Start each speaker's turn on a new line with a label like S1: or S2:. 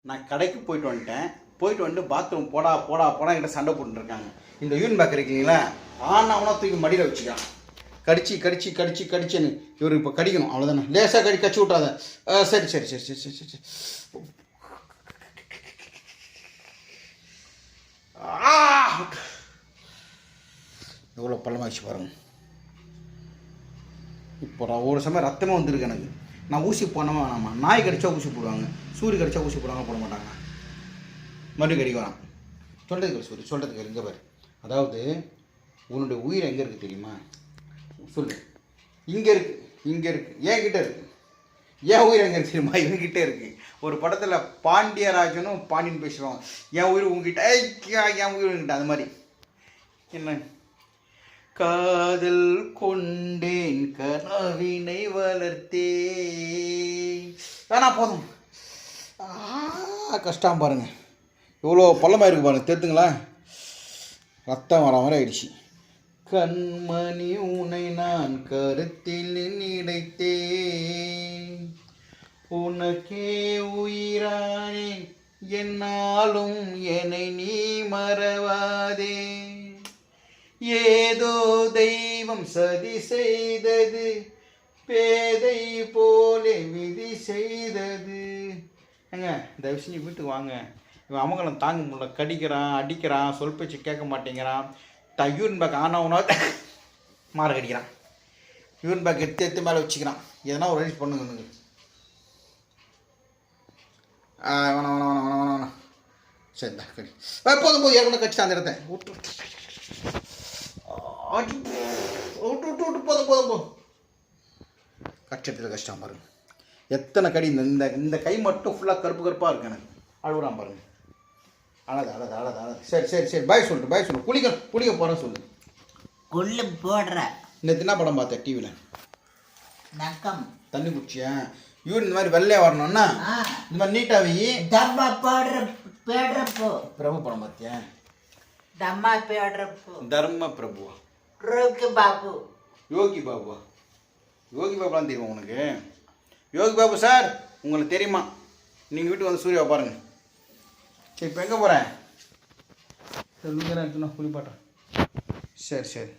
S1: நான் கடைக்கு போயிட்டு வந்துட்டேன். போயிட்டு வந்துட்டு பாத்ரூம் போடா போடா போடா என்கிட்ட சண்டை போட்டுருக்காங்க. இந்த யூன் பேக் இருக்கீங்களா ஆனாவனா தூக்கி மடியில் வச்சுக்கலாம். கடிச்சு கடிச்சு கடிச்சு கடிச்சுன்னு இவர் இப்போ கடிக்கணும். அவ்வளோதானே, லேசாக கடிச்சு விட்டாத. சரி சரி சரி சரி சரி சரி. எவ்வளோ பள்ளமாகிடுச்சு பாருங்க. இப்போ ஒரு சமயம் ரத்தமே வந்துருக்கு எனக்கு. நான் ஊசி போனவா வேணாமா? நாய் கடிச்சா ஊசி போடுவாங்க, சூரிய கடிச்சா ஊசி போடுவாங்க, போட மாட்டாங்க. மறுபடியும் கடிக்க வேணாம். சொல்கிறதுக்கு சூரிய சொல்கிறதுக்கு இங்கே பாரு. அதாவது உன்னுடைய உயிர் எங்கே இருக்குது தெரியுமா? சொல்லு. இங்கே இருக்குது, இங்கே இருக்குது, என்கிட்ட இருக்குது. என் உயிர் எங்கே இருக்கு தெரியுமா? இவங்கிட்ட இருக்குது. ஒரு படத்தில் பாண்டியராஜனும் பாண்டியன் பேசுவாங்க, என் உயிர் உங்ககிட்ட, என் உயிர் உங்ககிட்ட. அது மாதிரி என்ன, காதல் கொண்டேன் கனவினை வளர்த்தேன். வேணா போதும். கஷ்டம் பாருங்க, இவ்வளோ பள்ளமாக இருக்கு பாருங்க. தெரிஞ்சுங்களா, ரத்தம் வர மாதிரி ஆயிடுச்சு. கண்மணி உனை நான் கருத்தில் நினைத்தேன், உனக்கே உயிரானே, என்னாலும் என்னை நீ மறவாதே. ஏதோ தெய்வம் சதி செய்தது, பேதை போலே விதி செய்தது. ஏங்க தயவுசெஞ்சு வீட்டுக்கு வாங்க. இவன் அமங்கலம் தாங்க முடியல, கடிக்கிறான், அடிக்கிறான், சொல் பேச்சு கேட்க மாட்டேங்கிறான். யூரின் பேக் ஆனவனா மாற கடிக்கிறான். யூரின் பேக் எடுத்து எடுத்து மேலே வச்சுக்கிறான். எதனா ஒரு அரேஞ்ச் பண்ணுங்க. வேணாம் வேணாம் வேணாம் வேணாம் வேணாம். சரி தான் கடி. போதும் போதும், ஏற்கனவே கடிச்சு அந்த இடத்த விட்டு விட்டு விட்டு விட்டு போதும் போதும் போதும். கஷ்டத்தில் கஷ்டம் பாருங்க. எத்தனை கடி. இந்த இந்த கை மட்டும் ஃபுல்லாக கருப்பு கருப்பாக இருக்கு எனக்கு. அழுகுறான் பாருங்க. அழகு அழகு அழகு அழகு. சரி சரி சரி, பாய் சொல்லிட்டு பாய் சொல்லு. குளிக்க குளிக்க போகிறேன்னு சொல்லு.
S2: கொள்ளு போடுற.
S1: நேற்று என்ன படம் பார்த்தேன் டிவியில்?
S2: நக்கம்.
S1: தண்ணி குடிச்சியா? யூரின் இந்த மாதிரி வெள்ளையாக வரணும்னா இந்த மாதிரி நீட்டாக வை.
S2: டம்மா பேடுறப்போ
S1: பிரபு படம் பார்த்தியா?
S2: டம்மா பேடுறப்போ.
S1: தர்ம பிரபுவா?
S2: ரோகி பாபு.
S1: யோகி பாபுவா? யோகி பாபுலாம் தெரியுமா உனக்கு? யோகி பாபு சார் உங்களுக்கு தெரியுமா? நீங்கள் வீட்டுக்கு வந்து சூர்யாவை பாருங்கள். சரி இப்போ எங்கே போகிறேன்? சரி எடுத்துனா குளிப்பாட்டேன். சரி சரி.